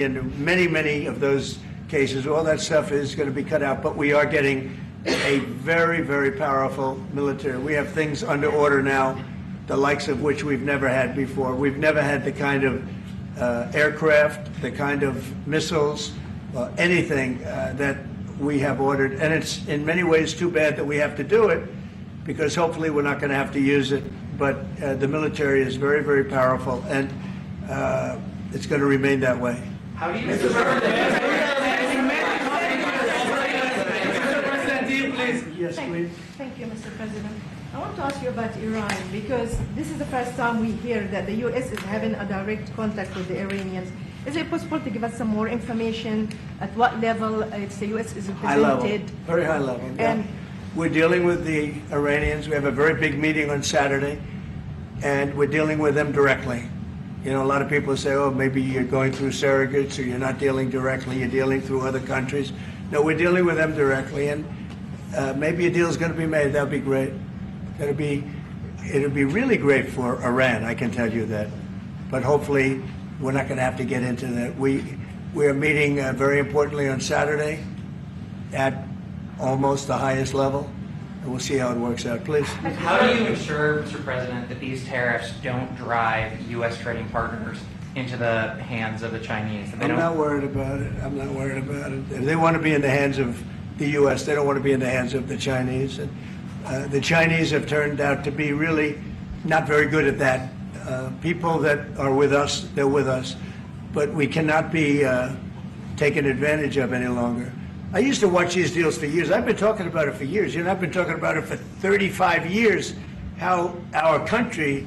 in many of those cases, all that stuff is going to be cut out, but we are getting a very powerful military. We have things under order now, the likes of which we've never had before. We've never had the kind of aircraft, the kind of missiles, anything that we have ordered. And it's in many ways too bad that we have to do it, because hopefully we're not going to have to use it. But the military is very powerful, and it's going to remain that way. How do you, Mr. President? Yes, please. Thank you, Mr. President. I want to ask you about Iran, because this is the first time we hear that the U.S. is having a direct contact with the Iranians. Is it possible to give us some more information at what level the U.S. is represented? High level, very high level. And we're dealing with the Iranians. We have a very big meeting on Saturday, and we're dealing with them directly. You know, a lot of people say, oh, maybe you're going through surrogates, or you're not dealing directly, you're dealing through other countries. No, we're dealing with them directly, and maybe a deal is going to be made. That would be great. It'll be really great for Iran, I can tell you that. But hopefully, we're not going to have to get into that. We are meeting very importantly on Saturday at almost the highest level, and we'll see how it works out. Please. How do you ensure, Mr. President, that these tariffs don't drive U.S. trading partners into the hands of the Chinese? I'm not worried about it. I'm not worried about it. If they want to be in the hands of the U.S., they don't want to be in the hands of the Chinese. And the Chinese have turned out to be really not very good at that. People that are with us, they're with us. But we cannot be taken advantage of any longer. I used to watch these deals for years. I've been talking about it for years. You know, I've been talking about it for 35 years, how our country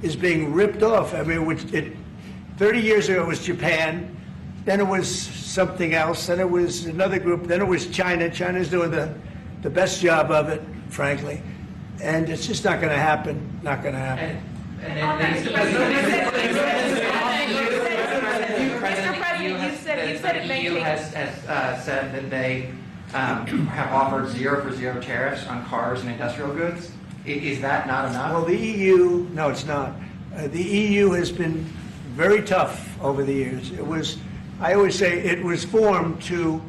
is being ripped off. I mean, 30 years ago it was Japan, then it was something else, then it was another group, then it was China. China's doing the best job of it, frankly. And it's just not going to happen, not going to happen. Mr. President, the EU has said that they have offered 0 for 0 tariffs on cars and industrial goods. Is that not enough? Well, the EU, no, it's not. The EU has been very tough over the years. It was, I always say, it was formed to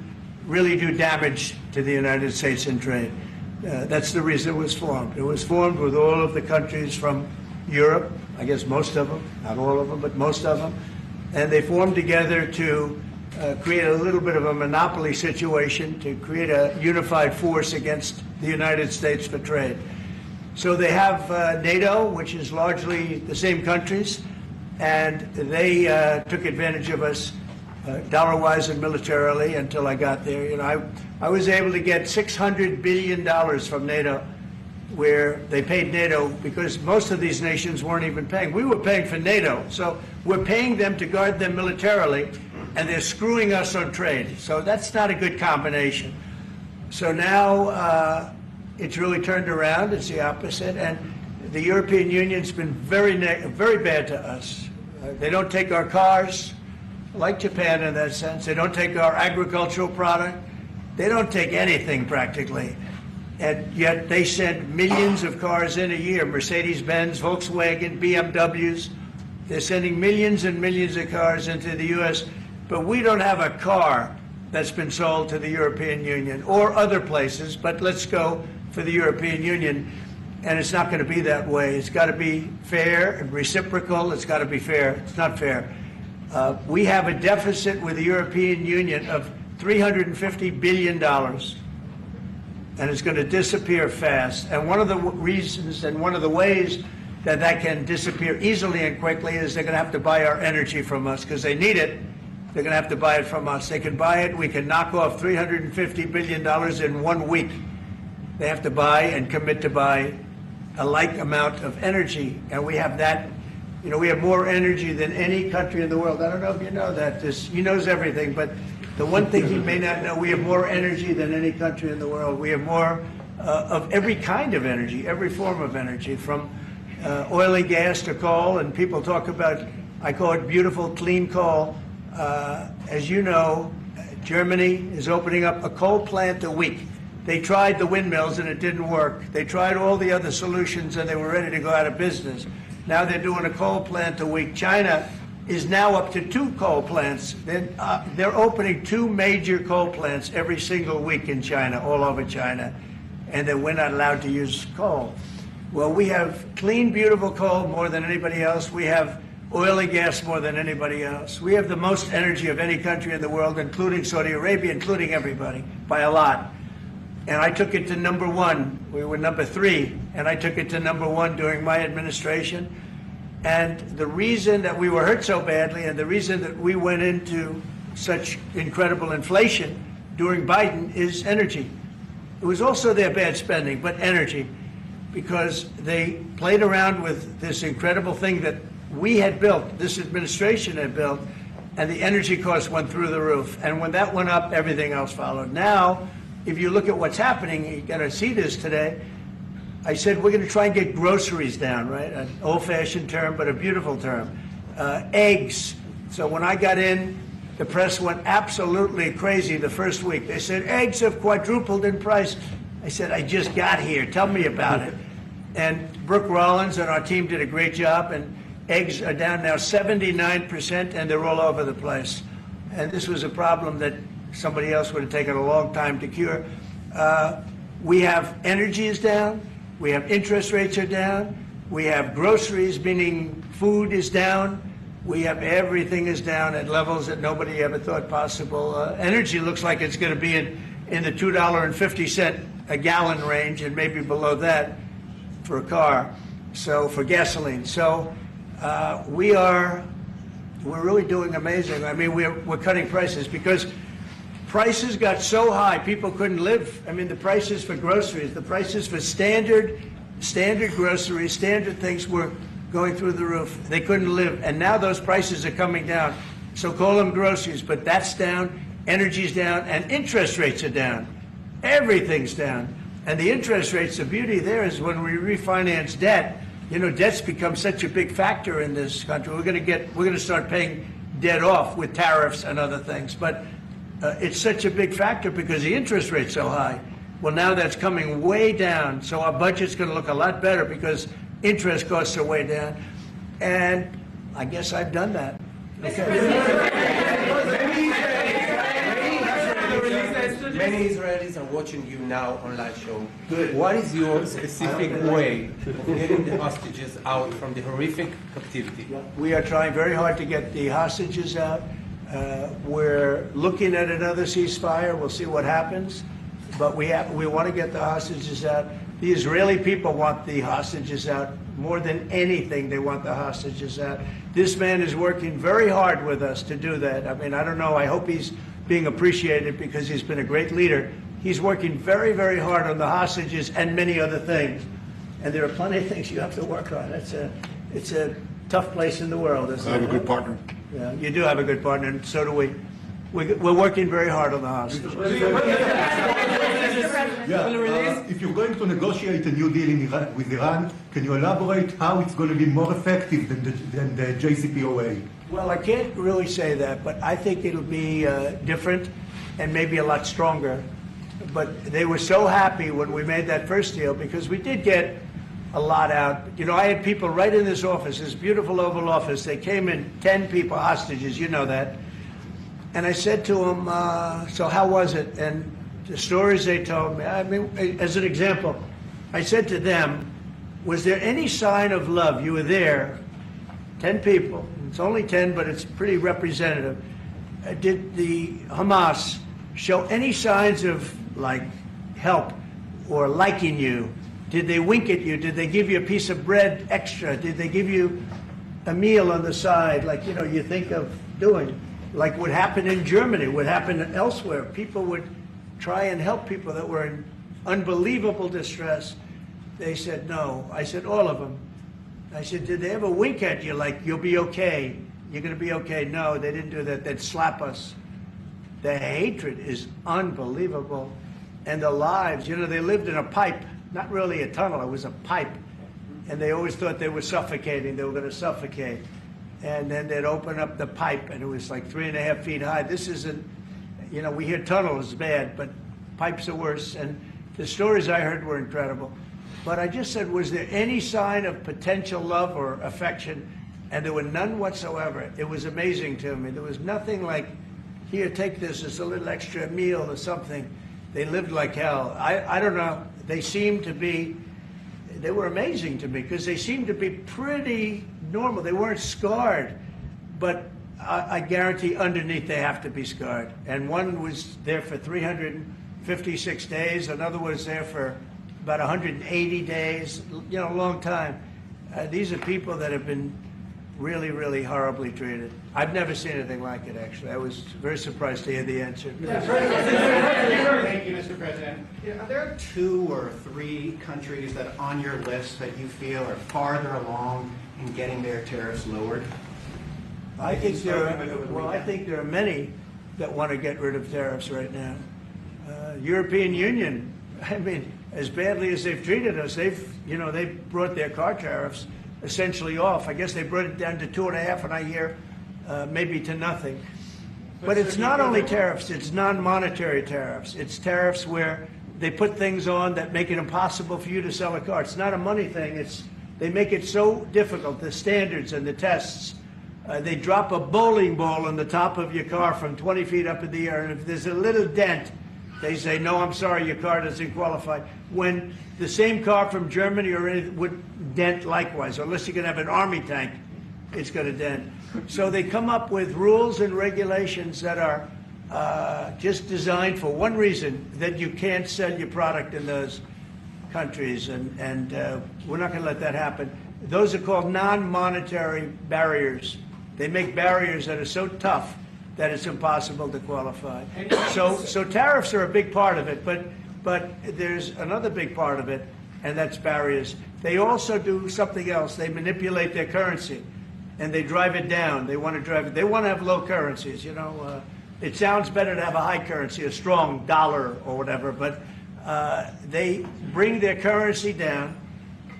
really do damage to the United States in trade. That's the reason it was formed. It was formed with all of the countries from Europe, I guess most of them, not all of them, but most of them. And they formed together to create a little bit of a monopoly situation, to create a unified force against the United States for trade. So they have NATO, which is largely the same countries, and they took advantage of us dollar-wise and militarily until I got there. You know, I was able to get $600 billion from NATO, where they paid NATO because most of these nations weren't even paying. We were paying for NATO, so we're paying them to guard them militarily, and they're screwing us on trade. So that's not a good combination. So now it's really turned around. It's the opposite, and the European Union's been very bad to us. They don't take our cars, like Japan in that sense. They don't take our agricultural product. They don't take anything practically. And yet they send millions of cars in a year, Mercedes-Benz, Volkswagen, BMWs. They're sending millions and millions of cars into the U.S., but we don't have a car that's been sold to the European Union or other places, but let's go for the European Union. And it's not going to be that way. It's got to be fair and reciprocal. It's got to be fair. It's not fair. We have a deficit with the European Union of $350 billion. And it's going to disappear fast. And one of the reasons and one of the ways that that can disappear easily and quickly is they're going to have to buy our energy from us because they need it. They're going to have to buy it from us. They can buy it. We can knock off $350 billion in 1 week. They have to buy and commit to buy a like amount of energy. And we have that. You know, we have more energy than any country in the world. I don't know if you know that. He knows everything, but the one thing he may not know, we have more energy than any country in the world. We have more of every kind of energy, every form of energy, from oil and gas to coal. And people talk about, I call it beautiful, clean coal. As you know, Germany is opening up a coal plant a week. They tried the windmills and it didn't work. They tried all the other solutions and they were ready to go out of business. Now they're doing a coal plant a week. China is now up to 2 coal plants. They're opening 2 major coal plants every single week in China, all over China, and then we're not allowed to use coal. Well, we have clean, beautiful coal more than anybody else. We have oil and gas more than anybody else. We have the most energy of any country in the world, including Saudi Arabia, including everybody, by a lot. And I took it to number 1. We were number 3, and I took it to number 1 during my administration. And the reason that we were hurt so badly and the reason that we went into such incredible inflation during Biden is energy. It was also their bad spending, but energy, because they played around with this incredible thing that we had built, this administration had built, and the energy costs went through the roof. And when that went up, everything else followed. Now, if you look at what's happening, you got to see this today. I said we're going to try and get groceries down, right? An old-fashioned term, but a beautiful term. Eggs. So when I got in, the press went absolutely crazy the first week. They said, eggs have quadrupled in price. I said, I just got here. Tell me about it. And Brooke Rollins and our team did a great job, and eggs are down now 79%, and they're all over the place. And this was a problem that somebody else would have taken a long time to cure. We have energy is down. We have interest rates are down. We have groceries, meaning food is down. We have everything is down at levels that nobody ever thought possible. Energy looks like it's going to be in the $2.50 a gallon range, and maybe below that for a car. So for gasoline. So we're really doing amazing. I mean, we're cutting prices because prices got so high people couldn't live. I mean, the prices for groceries, the prices for standard groceries, standard things were going through the roof. They couldn't live, and now those prices are coming down. So call them groceries, but that's down, energy's down, and interest rates are down. Everything's down. And the interest rates, the beauty there is when we refinance debt, you know, debt's become such a big factor in this country. We're going to start paying debt off with tariffs and other things. But it's such a big factor because the interest rate's so high. Well, now that's coming way down. So our budget's going to look a lot better because interest costs are way down. And I guess I've done that. Many Israelis are watching you now on live show. Good. What is your specific way of getting the hostages out from the horrific captivity? We are trying very hard to get the hostages out. We're looking at another ceasefire. We'll see what happens. But we want to get the hostages out. The Israeli people want the hostages out more than anything. They want the hostages out. This man is working very hard with us to do that. I mean, I don't know. I hope he's being appreciated because he's been a great leader. He's working very, very hard on the hostages and many other things. And there are plenty of things you have to work on. It's a tough place in the world. I have a good partner. Yeah, you do have a good partner, and so do we. We're working very hard on the hostages. If you're going to negotiate a new deal with Iran, can you elaborate how it's going to be more effective than the JCPOA? Well, I can't really say that, but I think it'll be different and maybe a lot stronger. But they were so happy when we made that first deal because we did get a lot out. You know, I had people right in this office, this beautiful Oval Office. They came in, 10 people, hostages, you know that. And I said to them, so how was it? And the stories they told me, I mean, as an example, I said to them, was there any sign of love? You were there, 10 people. It's only 10, but it's pretty representative. Did the Hamas show any signs of, like, help or liking you? Did they wink at you? Did they give you a piece of bread extra? Did they give you a meal on the side, like, you know, you think of doing? Like what happened in Germany, what happened elsewhere. People would try and help people that were in unbelievable distress. They said no. I said all of them. I said, did they ever wink at you like, you'll be okay, you're going to be okay? No, they didn't do that. They'd slap us. The hatred is unbelievable. And the lives, you know, they lived in a pipe, not really a tunnel, it was a pipe. And they always thought they were suffocating, they were going to suffocate. And then they'd open up the pipe, and it was like 3.5 feet high. This isn't, you know, we hear tunnels bad, but pipes are worse. And the stories I heard were incredible. But I just said, was there any sign of potential love or affection? and there were none whatsoever. It was amazing to me. There was nothing like, here, take this as a little extra meal or something. They lived like hell. I don't know. They were amazing to me because they seemed to be pretty normal. They weren't scarred, but I guarantee underneath they have to be scarred. And one was there for 356 days. Another was there for about 180 days, you know, a long time. These are people that have been really, really horribly treated. I've never seen anything like it, actually. I was very surprised to hear the answer. Thank you, Mr. President. Are there 2 or 3 countries that on your list that you feel are farther along in getting their tariffs lowered? I think there are many that want to get rid of tariffs right now. European Union, I mean, as badly as they've treated us, they've brought their car tariffs essentially off. I guess they brought it down to 2.5, and I hear maybe to nothing. But it's not only tariffs, it's non-monetary tariffs. It's tariffs where they put things on that make it impossible for you to sell a car. It's not a money thing. They make it so difficult, the standards and the tests. They drop a bowling ball on the top of your car from 20 feet up in the air, and if there's a little dent, they say, no, I'm sorry, your car doesn't qualify. When the same car from Germany or anything would dent likewise, unless you can have an army tank, it's going to dent. So they come up with rules and regulations that are just designed for one reason, that you can't sell your product in those countries, and we're not going to let that happen. Those are called non-monetary barriers. They make barriers that are so tough that it's impossible to qualify. So tariffs are a big part of it, but there's another big part of it, and that's barriers. They also do something else. They manipulate their currency, and they drive it down. They want to have low currencies. You know, it sounds better to have a high currency, a strong dollar or whatever, but they bring their currency down,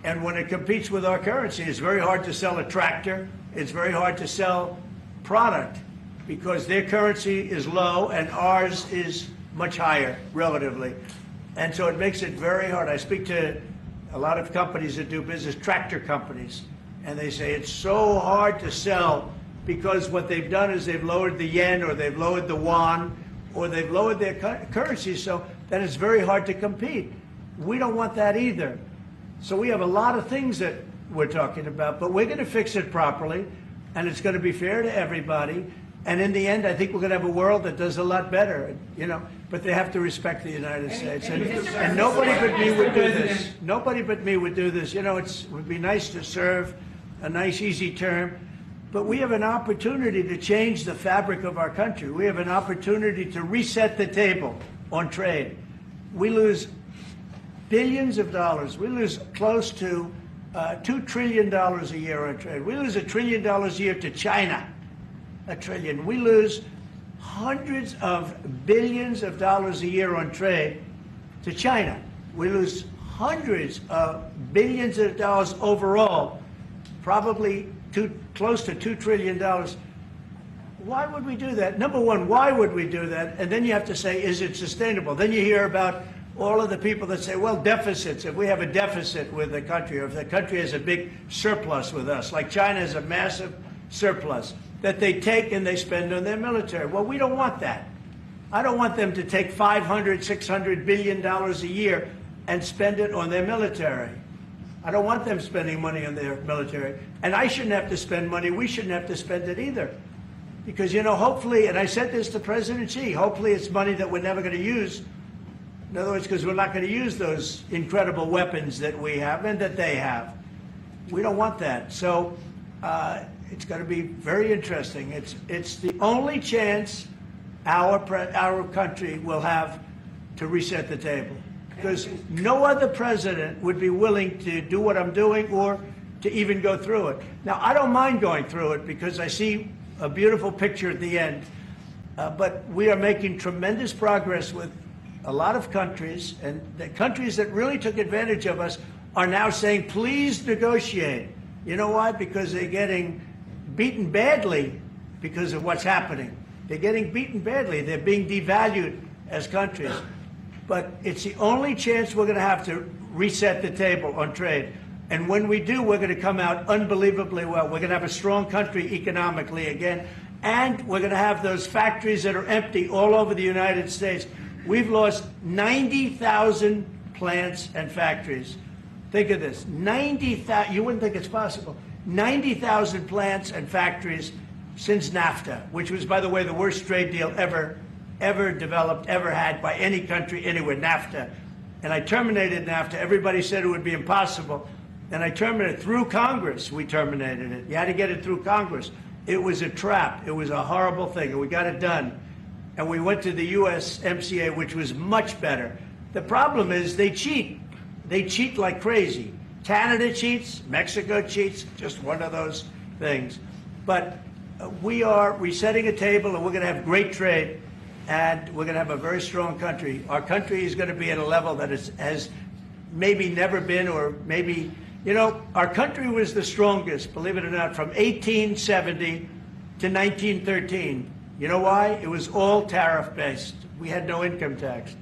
and when it competes with our currency, it's very hard to sell a tractor. It's very hard to sell product, because their currency is low and ours is much higher relatively. And so it makes it very hard. I speak to a lot of companies that do business, tractor companies, and they say it's so hard to sell because what they've done is they've lowered the yen, or they've lowered the yuan, or they've lowered their currency, so that it's very hard to compete. We don't want that either. So we have a lot of things that we're talking about, but we're going to fix it properly, and it's going to be fair to everybody. And in the end, I think we're going to have a world that does a lot better, you know. But they have to respect the United States, and nobody but me would do this. Nobody but me would do this. You know, it would be nice to serve a nice, easy term, but we have an opportunity to change the fabric of our country. We have an opportunity to reset the table on trade. We lose billions of dollars. We lose close to $2 trillion a year on trade. We lose $1 trillion a year to China. $1 trillion. We lose hundreds of billions of dollars a year on trade to China. We lose hundreds of billions of dollars overall, probably close to $2 trillion. Why would we do that? Number one, why would we do that? And then you have to say, is it sustainable? Then you hear about all of the people that say, well, deficits. If we have a deficit with the country, or if the country has a big surplus with us, like China has a massive surplus, that they take and they spend on their military. Well, we don't want that. I don't want them to take $500, $600 billion a year and spend it on their military. I don't want them spending money on their military. And I shouldn't have to spend money. We shouldn't have to spend it either. Because, you know, hopefully, and I said this to President Xi, hopefully it's money that we're never going to use. In other words, because we're not going to use those incredible weapons that we have and that they have. We don't want that. So it's going to be very interesting. It's the only chance our country will have to reset the table, because no other president would be willing to do what I'm doing or to even go through it. Now, I don't mind going through it because I see a beautiful picture at the end, but we are making tremendous progress with a lot of countries, and the countries that really took advantage of us are now saying, please negotiate. You know why? Because they're getting beaten badly because of what's happening. They're getting beaten badly. They're being devalued as countries. But it's the only chance we're going to have to reset the table on trade. And when we do, we're going to come out unbelievably well. We're going to have a strong country economically again, and we're going to have those factories that are empty all over the United States. We've lost 90,000 plants and factories. Think of this, 90,000, you wouldn't think it's possible, 90,000 plants and factories since NAFTA, which was, by the way, the worst trade deal ever developed, ever had by any country anywhere, NAFTA. And I terminated NAFTA. Everybody said it would be impossible. And I terminated it through Congress. We terminated it. You had to get it through Congress. It was a trap. It was a horrible thing. And we got it done. And we went to the USMCA, which was much better. The problem is they cheat. They cheat like crazy. Canada cheats. Mexico cheats. Just one of those things. But we are resetting a table, and we're going to have great trade. And we're going to have a very strong country. Our country is going to be at a level that has maybe never been, or maybe, you know, our country was the strongest, believe it or not, from 1870 to 1913. You know why? It was all tariff-based. We had no income tax.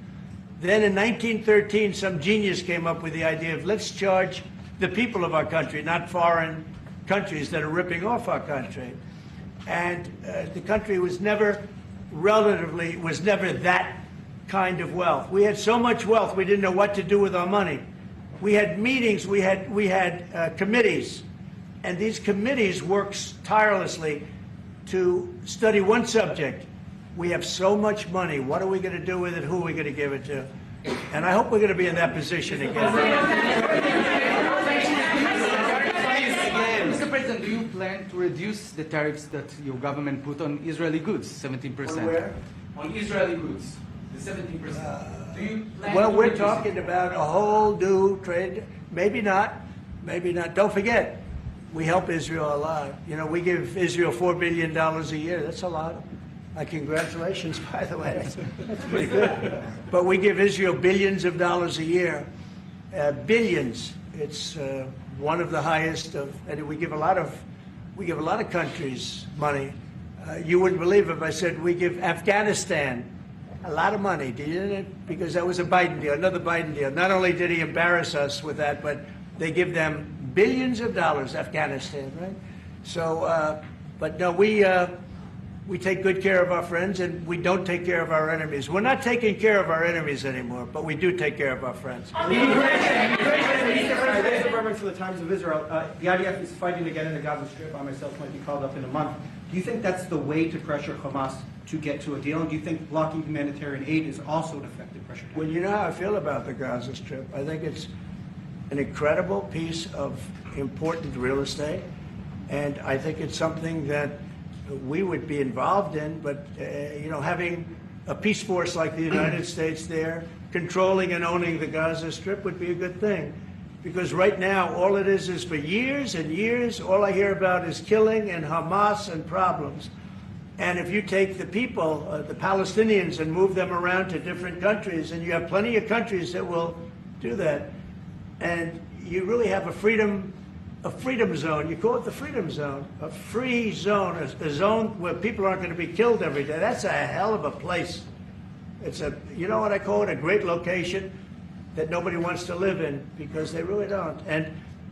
Then in 1913, some genius came up with the idea of let's charge the people of our country, not foreign countries that are ripping off our country. And the country was never that kind of wealth. We had so much wealth, we didn't know what to do with our money. We had meetings, we had committees, and these committees worked tirelessly to study one subject. We have so much money. What are we going to do with it? Who are we going to give it to? And I hope we're going to be in that position again. Mr. President, do you plan to reduce the tariffs that your government put on Israeli goods, 17%? On where? On Israeli goods, the 17%. Do you plan Well, to we're reduce it? talking about a whole new trade. Maybe not. Maybe not. Don't forget, we help Israel a lot. You know, we give Israel $4 billion a year. That's a lot. Congratulations, by the way. That's pretty good. But we give Israel billions of dollars a year. Billions. It's one of the highest of, and we give a lot of countries money. You wouldn't believe if I said we give Afghanistan a lot of money, didn't it? Because that was a Biden deal, another Biden deal. Not only did he embarrass us with that, but they give them billions of dollars, Afghanistan, right? So, but no, we take good care of our friends, and we don't take care of our enemies. We're not taking care of our enemies anymore, but we do take care of our friends. Thanks for reference to the Times of Israel. The IDF is fighting again in the Gaza Strip. I myself might be called up in a month. Do you think that's the way to pressure Hamas to get to a deal? And do you think blocking humanitarian aid is also an effective pressure? Well, you know how I feel about the Gaza Strip. I think it's an incredible piece of important real estate, and I think it's something that we would be involved in, but you know, having a peace force like the United States there, controlling and owning the Gaza Strip would be a good thing. Because right now, all it is for years and years, all I hear about is killing and Hamas and problems. And if you take the people, the Palestinians, and move them around to different countries, and you have plenty of countries that will do that, and you really have a freedom zone. You call it the freedom zone, a free zone, a zone where people aren't going to be killed every day. That's a hell of a place. It's a, you know what I call it, a great location that nobody wants to live in, because they really don't. And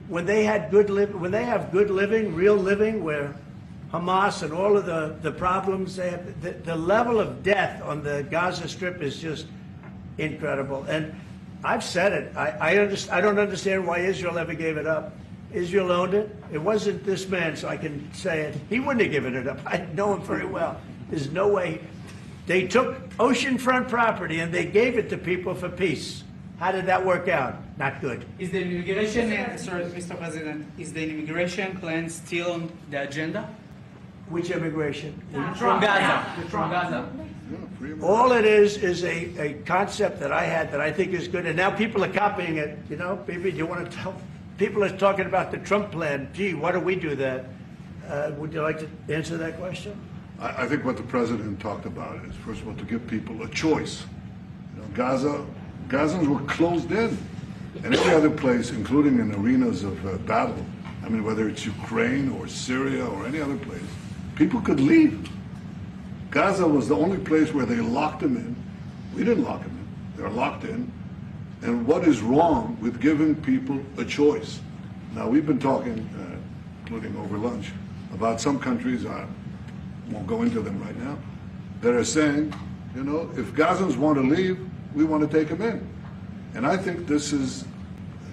when they have good living, real living, where Hamas and all of the problems they have, the level of death on the Gaza Strip is just incredible. And I've said it. I don't understand why Israel ever gave it up. Israel owned it. It wasn't this man, so I can say it. He wouldn't have given it up. I know him very well. There's no way. They took oceanfront property and they gave it to people for peace. How did that work out? Not good. Is the immigration, sorry, Mr. President, is the immigration plan still on the agenda? Which immigration? From Gaza. From Gaza. All it is a concept that I had that I think is good, and now people are copying it. You know, maybe you want to tell. People are talking about the Trump plan. Gee, why do we do that? Would you like to answer that question? I think what the president talked about is, first of all, to give people a choice. You know, Gazans were closed in, and every other place, including in arenas of battle. I mean, whether it's Ukraine or Syria or any other place, people could leave. Gaza was the only place where they locked them in. We didn't lock them in. They're locked in. And what is wrong with giving people a choice? Now, we've been talking, including over lunch, about some countries, I won't go into them right now, that are saying, you know, if Gazans want to leave, we want to take them in. And I think this is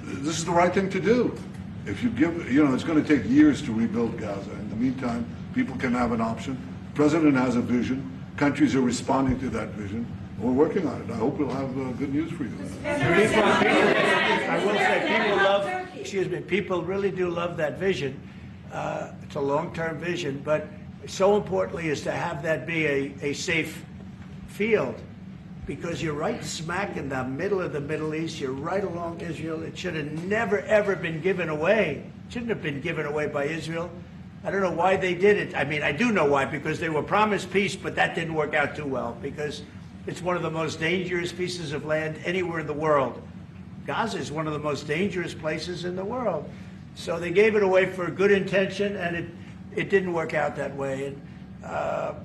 the right thing to do. If you give, you know, it's going to take years to rebuild Gaza. In the meantime, people can have an option. The president has a vision. Countries are responding to that vision. We're working on it. I hope we'll have good news for you. I will say people love, excuse me, people really do love that vision. It's a long-term vision, but so importantly is to have that be a safe field, because you're right smack in the middle of the Middle East. You're right along Israel. It should have never, ever been given away. It shouldn't have been given away by Israel. I don't know why they did it. I mean, I do know why, because they were promised peace, but that didn't work out too well, because it's one of the most dangerous pieces of land anywhere in the world. Gaza is one of the most dangerous places in the world. So they gave it away for good intention, and it didn't work out that way. And a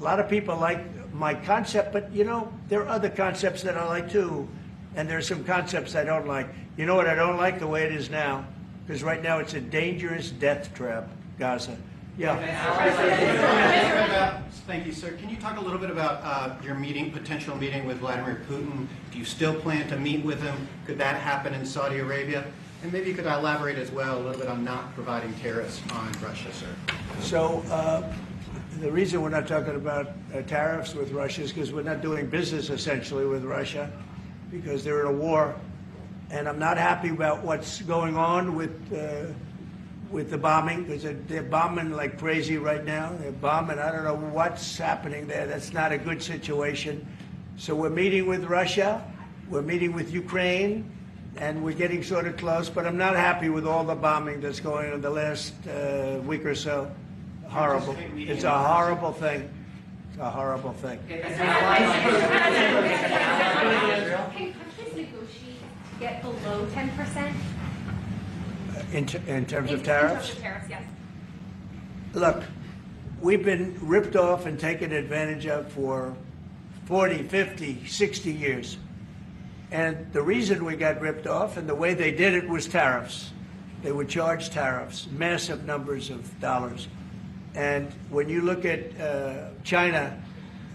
lot of people like my concept, but you know, there are other concepts that I like too. And there are some concepts I don't like. You know what I don't like? The way it is now. Because right now it's a dangerous death trap, Gaza. Yeah. Thank you, sir. Can you talk a little bit about your potential meeting with Vladimir Putin? Do you still plan to meet with him? Could that happen in Saudi Arabia? And maybe you could elaborate as well a little bit on not providing tariffs on Russia, sir. So the reason we're not talking about tariffs with Russia is because we're not doing business essentially with Russia, because they're in a war. And I'm not happy about what's going on with the bombing, because they're bombing like crazy right now. They're bombing. I don't know what's happening there. That's not a good situation. So we're meeting with Russia. We're meeting with Ukraine. And we're getting sort of close. But I'm not happy with all the bombing that's going on the last week or so. Horrible. It's a horrible thing. It's a horrible thing. Can countries negotiate to get below 10%? In terms of tariffs? In terms of tariffs, yes. Look, we've been ripped off and taken advantage of for 40, 50, 60 years. And the reason we got ripped off and the way they did it was tariffs. They would charge tariffs, massive numbers of dollars. And when you look at China,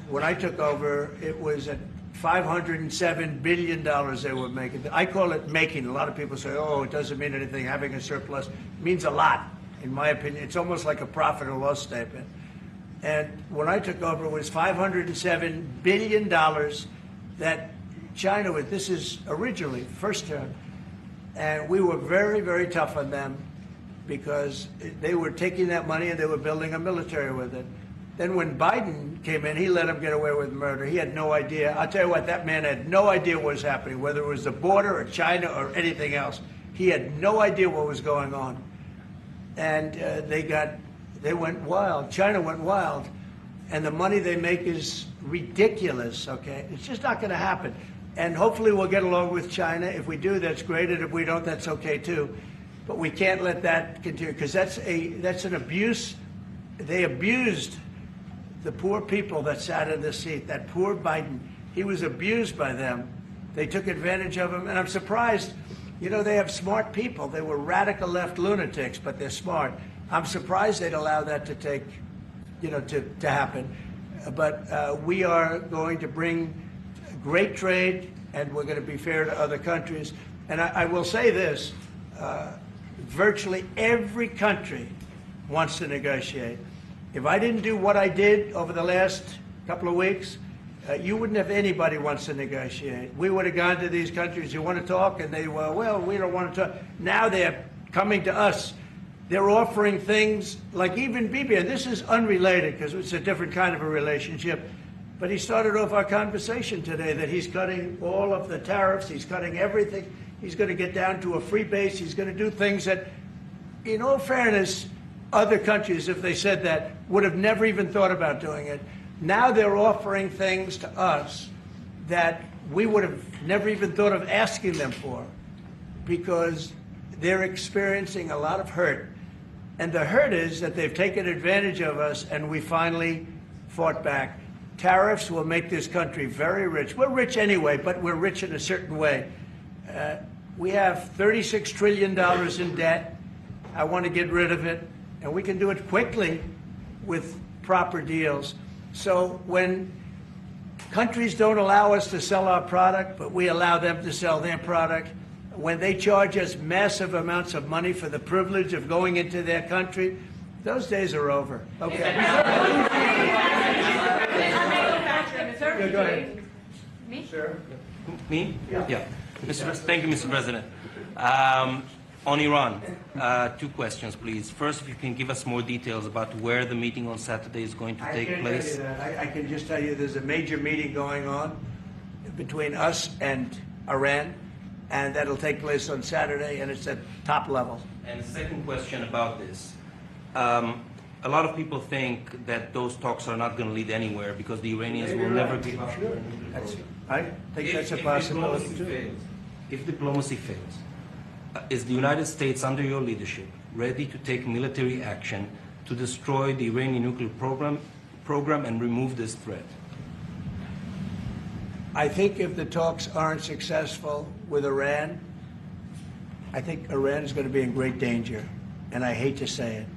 when I took over, it was at $507 billion they were making. I call it making. A lot of people say, oh, it doesn't mean anything. Having a surplus means a lot, in my opinion. It's almost like a profit or loss statement. And when I took over, it was $507 billion that China, this is originally, first term, and we were very, very tough on them because they were taking that money and they were building a military with it. Then when Biden came in, he let them get away with murder. He had no idea. I'll tell you what, that man had no idea what was happening, whether it was the border or China or anything else. He had no idea what was going on. And they went wild. China went wild. And the money they make is ridiculous, okay? It's just not going to happen. And hopefully we'll get along with China. If we do, that's great. And if we don't, that's okay too. But we can't let that continue, because that's an abuse. They abused the poor people that sat in the seat. That poor Biden, he was abused by them. They took advantage of him. And I'm surprised, you know, they have smart people. They were radical left lunatics, but they're smart. I'm surprised they'd allow that to take, you know, to happen. But we are going to bring great trade, and we're going to be fair to other countries. And I will say this, virtually every country wants to negotiate. If I didn't do what I did over the last couple of weeks, you wouldn't have anybody wants to negotiate. We would have gone to these countries, you want to talk? And they were, well, we don't want to talk. Now they're coming to us. They're offering things like even Bibi, and this is unrelated because it's a different kind of a relationship, but he started off our conversation today that he's cutting all of the tariffs, he's cutting everything, he's going to get down to a free base, he's going to do things that, in all fairness, other countries, if they said that, would have never even thought about doing it. Now they're offering things to us that we would have never even thought of asking them for, because they're experiencing a lot of hurt. And the hurt is that they've taken advantage of us and we finally fought back. Tariffs will make this country very rich. We're rich anyway, but we're rich in a certain way. We have $36 trillion in debt. I want to get rid of it, and we can do it quickly with proper deals. So when countries don't allow us to sell our product, but we allow them to sell their product, when they charge us massive amounts of money for the privilege of going into their country, those days are over. Okay. Yeah, go ahead. Me? Sir? Me? Yeah. Thank you, Mr. President. On Iran, two questions, please. First, if you can give us more details about where the meeting on Saturday is going to take place. I can just tell you there's a major meeting going on between us and Iran, and that'll take place on Saturday, and it's at top level. And the second question about this. A lot of people think that those talks are not going to lead anywhere because the Iranians will never give up. Sure. I think that's a possibility too. If diplomacy fails, is the United States, under your leadership, ready to take military action to destroy the Iranian nuclear program and remove this threat? I think if the talks aren't successful with Iran, I think Iran is going to be in great danger. And I hate to say it,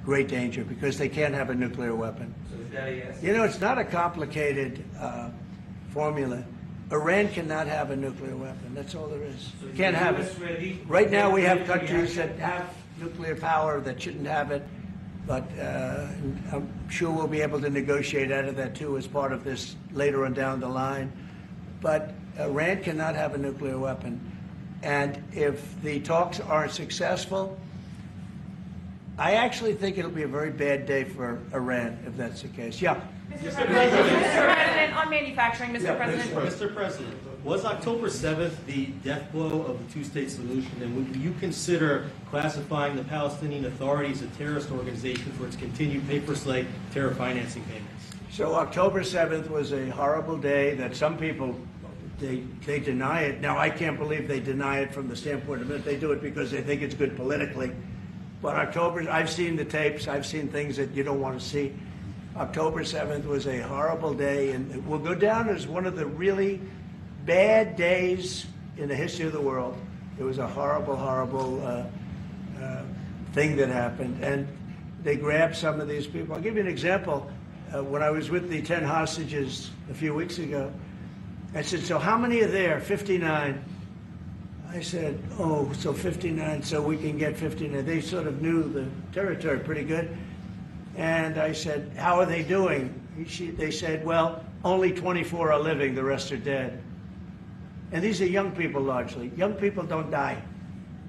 great danger, because they can't have a nuclear weapon. So is that a yes? You know, it's not a complicated formula. Iran cannot have a nuclear weapon. That's all there is. So Can't have the US it. ready? Right now, we have Military countries action? that have nuclear power that shouldn't have it, but I'm sure we'll be able to negotiate out of that too as part of this later on down the line. But Iran cannot have a nuclear weapon. And if the talks aren't successful, I actually think it'll be a very bad day for Iran if that's the case. Yeah. Mr. President, on manufacturing, Mr. Yeah, President. Mr. President, was October 7th the death blow of the two-state solution, and would you consider classifying the Palestinian Authority as a terrorist organization for its continued pay-for-slay terror financing payments? So October 7th was a horrible day that some people, they deny it. Now, I can't believe they deny it from the standpoint of it. They do it because they think it's good politically. But I've seen the tapes. I've seen things that you don't want to see. October 7th was a horrible day, and it will go down as one of the really bad days in the history of the world. It was a horrible, horrible thing that happened. And they grabbed some of these people. I'll give you an example. When I was with the 10 hostages a few weeks ago, I said, so how many are there? 59. I said, oh, so 59, so we can get 59. They sort of knew the territory pretty good. And I said, how are they doing? They said, well, only 24 are living, the rest are dead. And these are young people largely. Young people don't die.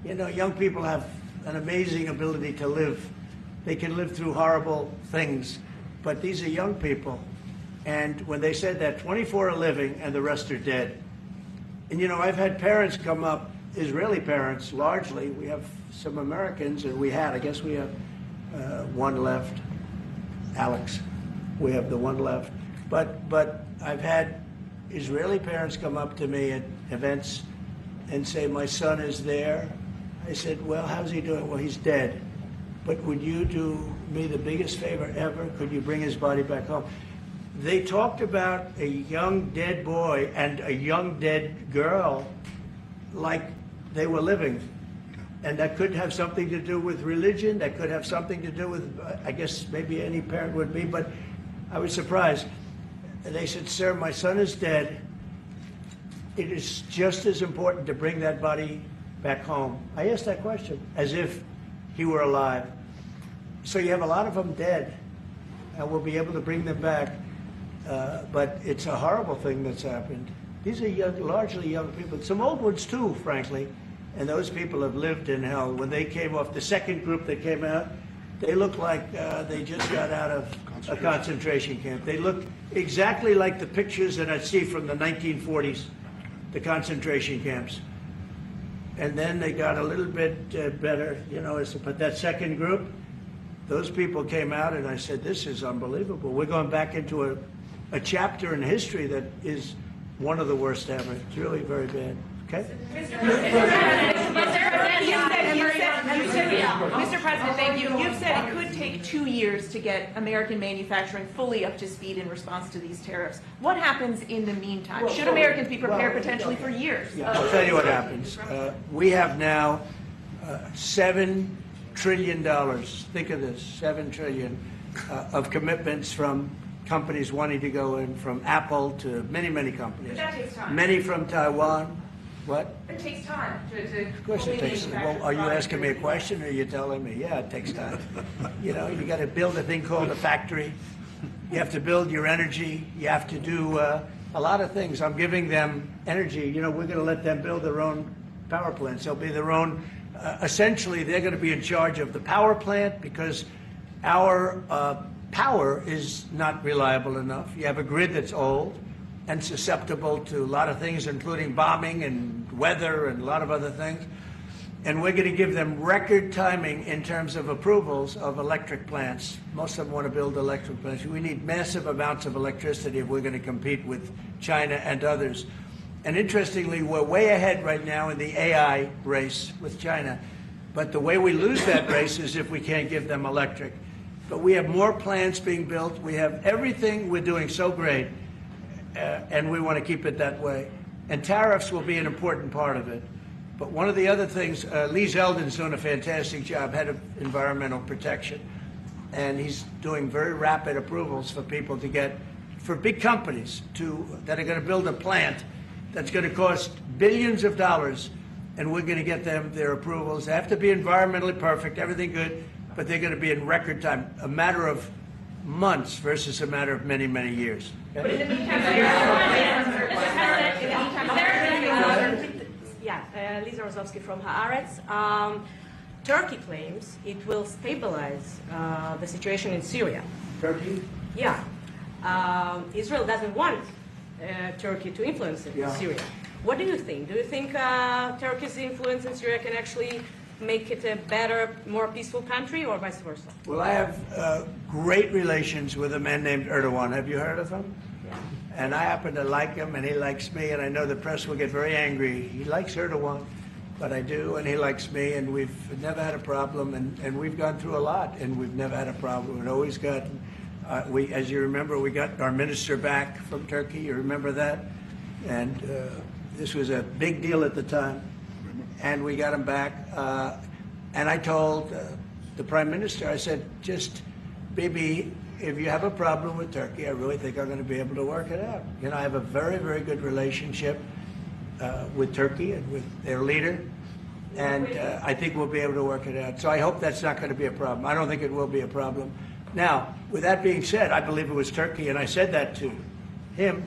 You know, young people have an amazing ability to live. They can live through horrible things. But these are young people. And when they said that, 24 are living and the rest are dead. And, you know, I've had parents come up, Israeli parents, largely. We have some Americans, and I guess we have one left, Alex. We have the one left. But I've had Israeli parents come up to me at events and say, my son is there. I said, well, how's he doing? Well, he's dead. But would you do me the biggest favor ever? Could you bring his body back home? They talked about a young dead boy and a young dead girl like they were living. And that could have something to do with religion. That could have something to do with, I guess maybe any parent would be, but I was surprised. And they said, sir, my son is dead. It is just as important to bring that body back home. I asked that question as if he were alive. So you have a lot of them dead, and we'll be able to bring them back. But it's a horrible thing that's happened. These are young, largely young people. Some old ones too, frankly. And those people have lived in hell. When they came off, the second group that came out, they looked like they just got out of a concentration camp. They looked exactly like the pictures that I'd see from the 1940s, the concentration camps. And then they got a little bit better, you know, but that second group, those people came out, and I said, this is unbelievable. We're going back into a chapter in history that is one of the worst ever. It's really very bad. Okay? Mr. President, thank you. You've said it could take 2 years to get American manufacturing fully up to speed in response to these tariffs. What happens in the meantime? Should Americans be prepared potentially for years? Yeah, I'll tell you what happens. We have now $7 trillion. Think of this, 7 trillion of commitments from companies wanting to go in, from Apple to many, many companies. But that takes time. Many from Taiwan. What? It takes time to. Of course it takes. Well, are you asking me a question or are you telling me? Yeah, it takes time. You know, you got to build a thing called a factory. You have to build your energy. You have to do a lot of things. I'm giving them energy. You know, we're going to let them build their own power plants. They'll be their own. Essentially, they're going to be in charge of the power plant because our power is not reliable enough. You have a grid that's old and susceptible to a lot of things, including bombing and weather and a lot of other things. And we're going to give them record timing in terms of approvals of electric plants. Most of them want to build electric plants. We need massive amounts of electricity if we're going to compete with China and others. And interestingly, we're way ahead right now in the AI race with China. But the way we lose that race is if we can't give them electric. But we have more plants being built. We have everything. We're doing so great. And we want to keep it that way. And tariffs will be an important part of it. But one of the other things, Lee Zeldin's doing a fantastic job, head of environmental protection. And he's doing very rapid approvals for people to get, for big companies that are going to build a plant that's going to cost billions of dollars. And we're going to get them their approvals. They have to be environmentally perfect, everything good, but they're going to be in record time, a matter of months versus a matter of many, many years. But in the meantime, Lisa Rozowski from Haaretz. Turkey claims it will stabilize the situation in Syria. Turkey? Yeah. Israel doesn't want Turkey to influence Syria. What do you think? Do you think Turkey's influence in Syria can actually make it a better, more peaceful country, or vice versa? Well, I have great relations with a man named Erdogan. Have you heard of him? Yeah. And I happen to like him, and he likes me, and I know the press will get very angry. He likes Erdogan, but I do, and he likes me, and we've never had a problem, and we've gone through a lot, and we've never had a problem. We've always got, as you remember, we got our minister back from Turkey. You remember that? And this was a big deal at the time. And we got him back. And I told the prime minister, I said, just, Bibi, if you have a problem with Turkey, I really think I'm going to be able to work it out. You know, I have a very, very good relationship with Turkey and with their leader. And I think we'll be able to work it out. So I hope that's not going to be a problem. I don't think it will be a problem. Now, with that being said, I believe it was Turkey, and I said that to him.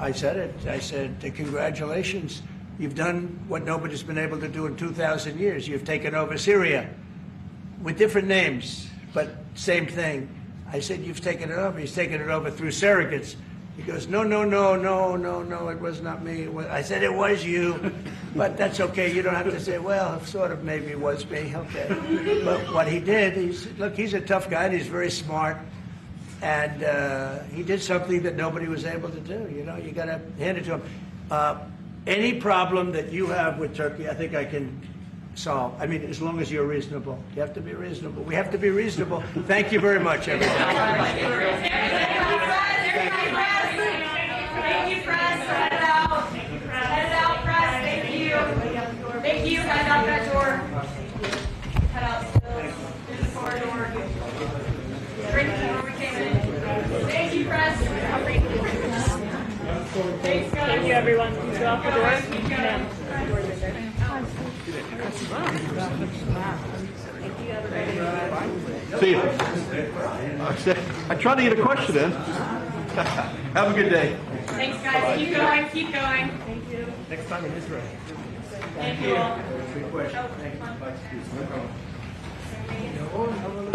I said it. I said, congratulations. You've done what nobody's been able to do in 2,000 years. You've taken over Syria with different names, but same thing. I said, you've taken it over. He's taken it over through surrogates. He goes, no, it was not me. I said, it was you, but that's okay. You don't have to say, well, sort of maybe it was me. Okay. But what he did, look, he's a tough guy, and he's very smart. And he did something that nobody was able to do. You know, you got to hand it to him. Any problem that you have with Turkey, I think I can solve. I mean, as long as you're reasonable. You have to be reasonable. We have to be reasonable. Thank you very much, everybody. Thank you, press. Head out. Head out, press. Thank you. Thank you. Head out that door. Head out still. There's a corridor. Right before we came in. Thank you, press. Thanks, guys. Thank you, everyone. Please go out the door. See you. I tried to get a question in. Have a good day. Thanks, guys. Keep going. Keep going. Thank you. Next time in Israel. Thank you all. Good question. Thank you.